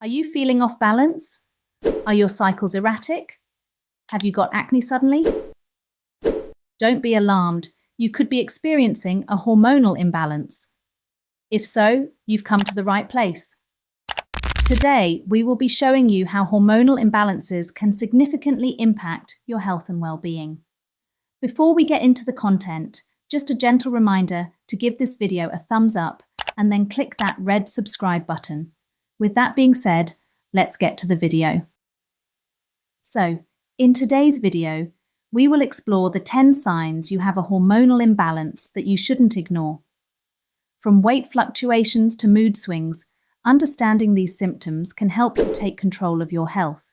Are you feeling off balance? Are your cycles erratic? Have you got acne suddenly? Don't be alarmed. You could be experiencing a hormonal imbalance. If so, you've come to the right place. Today, we will be showing you how hormonal imbalances can significantly impact your health and well-being. Before we get into the content, just a gentle reminder to give this video a thumbs up and then click that red subscribe button. With that being said, let's get to the video. So, in today's video, we will explore the 10 signs you have a hormonal imbalance that you shouldn't ignore. From weight fluctuations to mood swings, understanding these symptoms can help you take control of your health.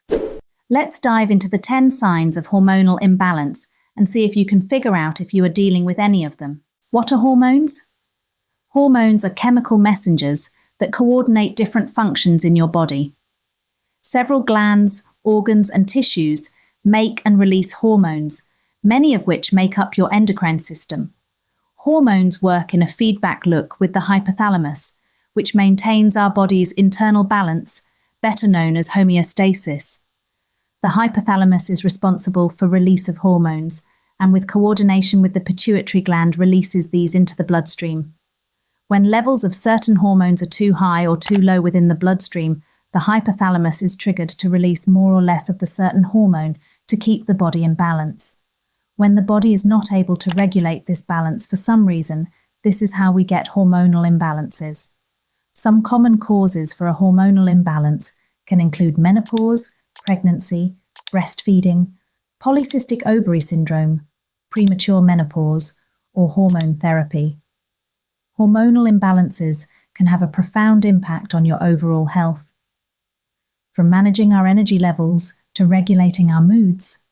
Let's dive into the 10 signs of hormonal imbalance and see if you can figure out if you are dealing with any of them. What are hormones? Hormones are chemical messengers that coordinate different functions in your body. Several glands, organs, and tissues make and release hormones, many of which make up your endocrine system. Hormones work in a feedback loop with the hypothalamus, which maintains our body's internal balance, better known as homeostasis. The hypothalamus is responsible for release of hormones, and with coordination with the pituitary gland releases these into the bloodstream. When levels of certain hormones are too high or too low within the bloodstream, the hypothalamus is triggered to release more or less of the certain hormone to keep the body in balance. When the body is not able to regulate this balance for some reason, this is how we get hormonal imbalances. Some common causes for a hormonal imbalance can include menopause, pregnancy, breastfeeding, polycystic ovary syndrome, premature menopause, or hormone therapy. Hormonal imbalances can have a profound impact on your overall health. From managing our energy levels to regulating our moods.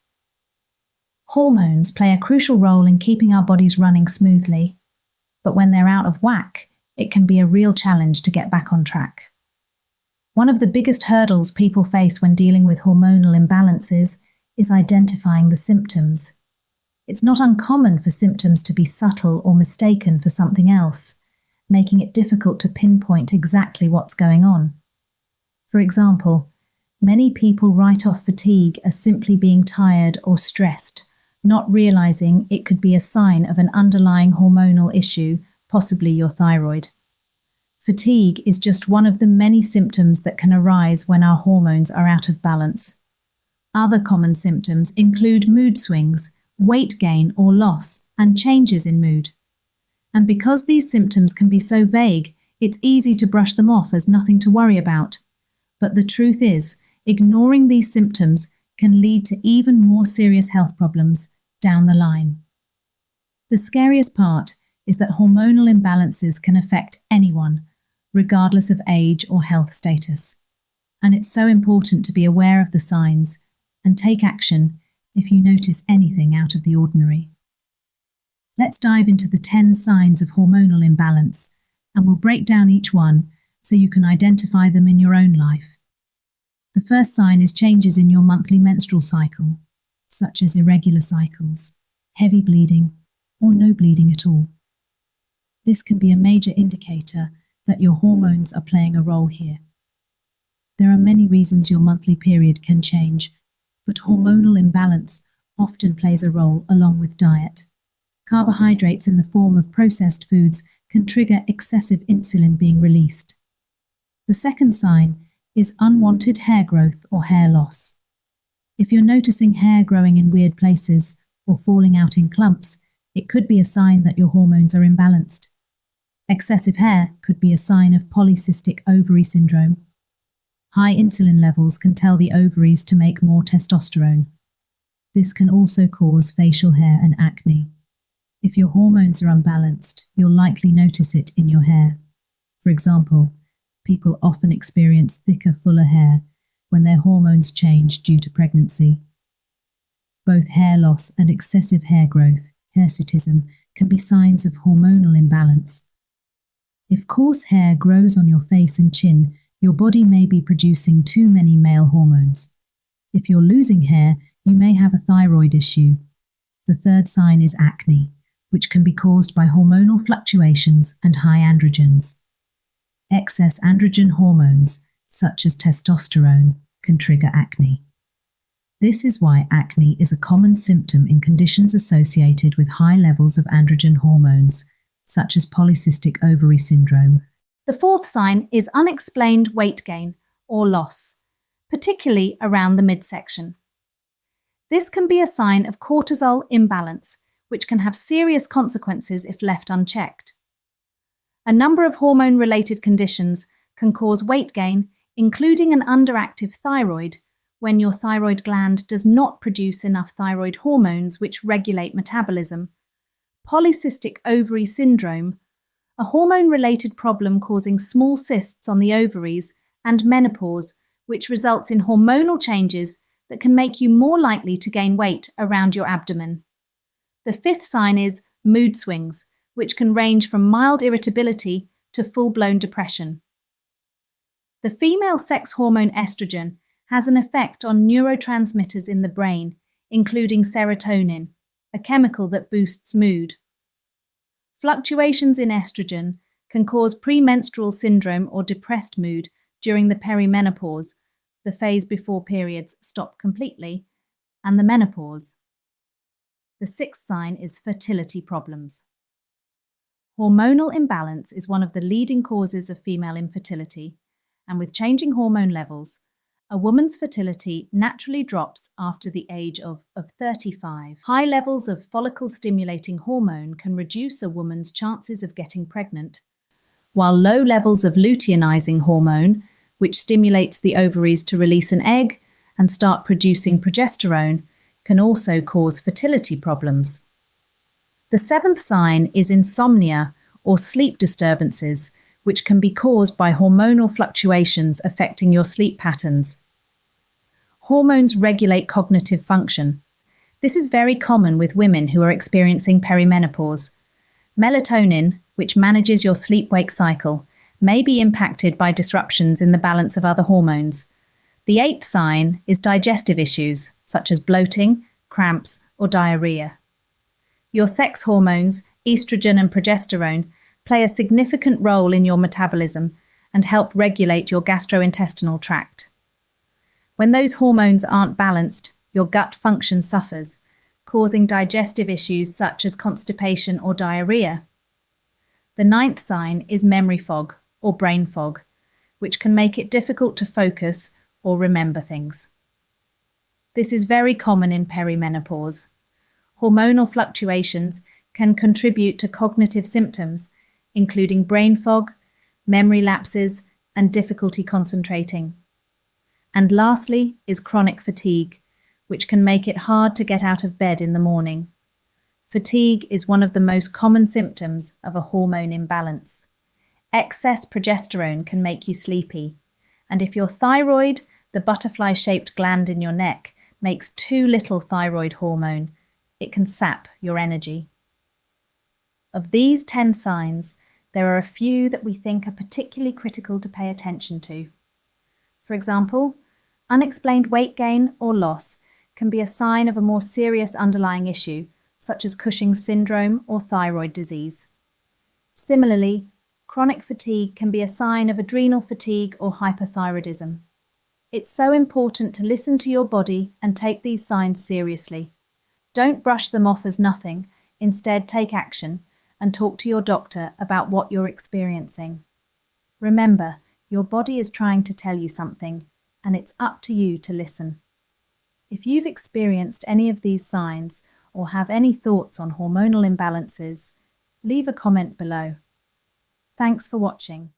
Hormones play a crucial role in keeping our bodies running smoothly, but when they're out of whack, it can be a real challenge to get back on track. One of the biggest hurdles people face when dealing with hormonal imbalances is identifying the symptoms. It's not uncommon for symptoms to be subtle or mistaken for something else, making it difficult to pinpoint exactly what's going on. For example, many people write off fatigue as simply being tired or stressed, not realizing it could be a sign of an underlying hormonal issue, possibly your thyroid. Fatigue is just one of the many symptoms that can arise when our hormones are out of balance. Other common symptoms include mood swings, weight gain or loss, and changes in mood. And because these symptoms can be so vague, it's easy to brush them off as nothing to worry about. But the truth is, ignoring these symptoms can lead to even more serious health problems down the line. The scariest part is that hormonal imbalances can affect anyone, regardless of age or health status. And it's so important to be aware of the signs and take action if you notice anything out of the ordinary. Let's dive into the 10 signs of hormonal imbalance, and we'll break down each one so you can identify them in your own life. The first sign is changes in your monthly menstrual cycle, such as irregular cycles, heavy bleeding, or no bleeding at all. This can be a major indicator that your hormones are playing a role here. There are many reasons your monthly period can change, but hormonal imbalance often plays a role along with diet. Carbohydrates in the form of processed foods can trigger excessive insulin being released. The second sign is unwanted hair growth or hair loss. If you're noticing hair growing in weird places or falling out in clumps, it could be a sign that your hormones are imbalanced. Excessive hair could be a sign of polycystic ovary syndrome. High insulin levels can tell the ovaries to make more testosterone. This can also cause facial hair and acne. If your hormones are unbalanced, you'll likely notice it in your hair. For example, people often experience thicker, fuller hair when their hormones change due to pregnancy. Both hair loss and excessive hair growth, hirsutism, can be signs of hormonal imbalance. If coarse hair grows on your face and chin, your body may be producing too many male hormones. If you're losing hair, you may have a thyroid issue. The third sign is acne, which can be caused by hormonal fluctuations and high androgens. Excess androgen hormones, such as testosterone, can trigger acne. This is why acne is a common symptom in conditions associated with high levels of androgen hormones, such as polycystic ovary syndrome. The fourth sign is unexplained weight gain or loss, particularly around the midsection. This can be a sign of cortisol imbalance, which can have serious consequences if left unchecked. A number of hormone-related conditions can cause weight gain, including an underactive thyroid, when your thyroid gland does not produce enough thyroid hormones which regulate metabolism, polycystic ovary syndrome, a hormone-related problem causing small cysts on the ovaries, and menopause, which results in hormonal changes that can make you more likely to gain weight around your abdomen. The fifth sign is mood swings, which can range from mild irritability to full-blown depression. The female sex hormone estrogen has an effect on neurotransmitters in the brain, including serotonin, a chemical that boosts mood. Fluctuations in estrogen can cause premenstrual syndrome or depressed mood during the perimenopause, the phase before periods stop completely, and the menopause. The sixth sign is fertility problems. Hormonal imbalance is one of the leading causes of female infertility, and with changing hormone levels, a woman's fertility naturally drops after the age of 35. High levels of follicle-stimulating hormone can reduce a woman's chances of getting pregnant, while low levels of luteinizing hormone, which stimulates the ovaries to release an egg and start producing progesterone, can also cause fertility problems. The seventh sign is insomnia or sleep disturbances, which can be caused by hormonal fluctuations affecting your sleep patterns. Hormones regulate cognitive function. This is very common with women who are experiencing perimenopause. Melatonin, which manages your sleep-wake cycle, may be impacted by disruptions in the balance of other hormones. The eighth sign is digestive issues, such as bloating, cramps, or diarrhea. Your sex hormones, estrogen and progesterone, play a significant role in your metabolism and help regulate your gastrointestinal tract. When those hormones aren't balanced, your gut function suffers, causing digestive issues such as constipation or diarrhea. The ninth sign is memory fog or brain fog, which can make it difficult to focus or remember things. This is very common in perimenopause. Hormonal fluctuations can contribute to cognitive symptoms, including brain fog, memory lapses, and difficulty concentrating. And lastly is chronic fatigue, which can make it hard to get out of bed in the morning. Fatigue is one of the most common symptoms of a hormone imbalance. Excess progesterone can make you sleepy, and if your thyroid, the butterfly-shaped gland in your neck, makes too little thyroid hormone, it can sap your energy. Of these 10 signs, there are a few that we think are particularly critical to pay attention to. For example, unexplained weight gain or loss can be a sign of a more serious underlying issue, such as Cushing's syndrome or thyroid disease. Similarly, chronic fatigue can be a sign of adrenal fatigue or hypothyroidism. It's so important to listen to your body and take these signs seriously. Don't brush them off as nothing. Instead, take action and talk to your doctor about what you're experiencing. Remember, your body is trying to tell you something, and it's up to you to listen. If you've experienced any of these signs or have any thoughts on hormonal imbalances, leave a comment below. Thanks for watching.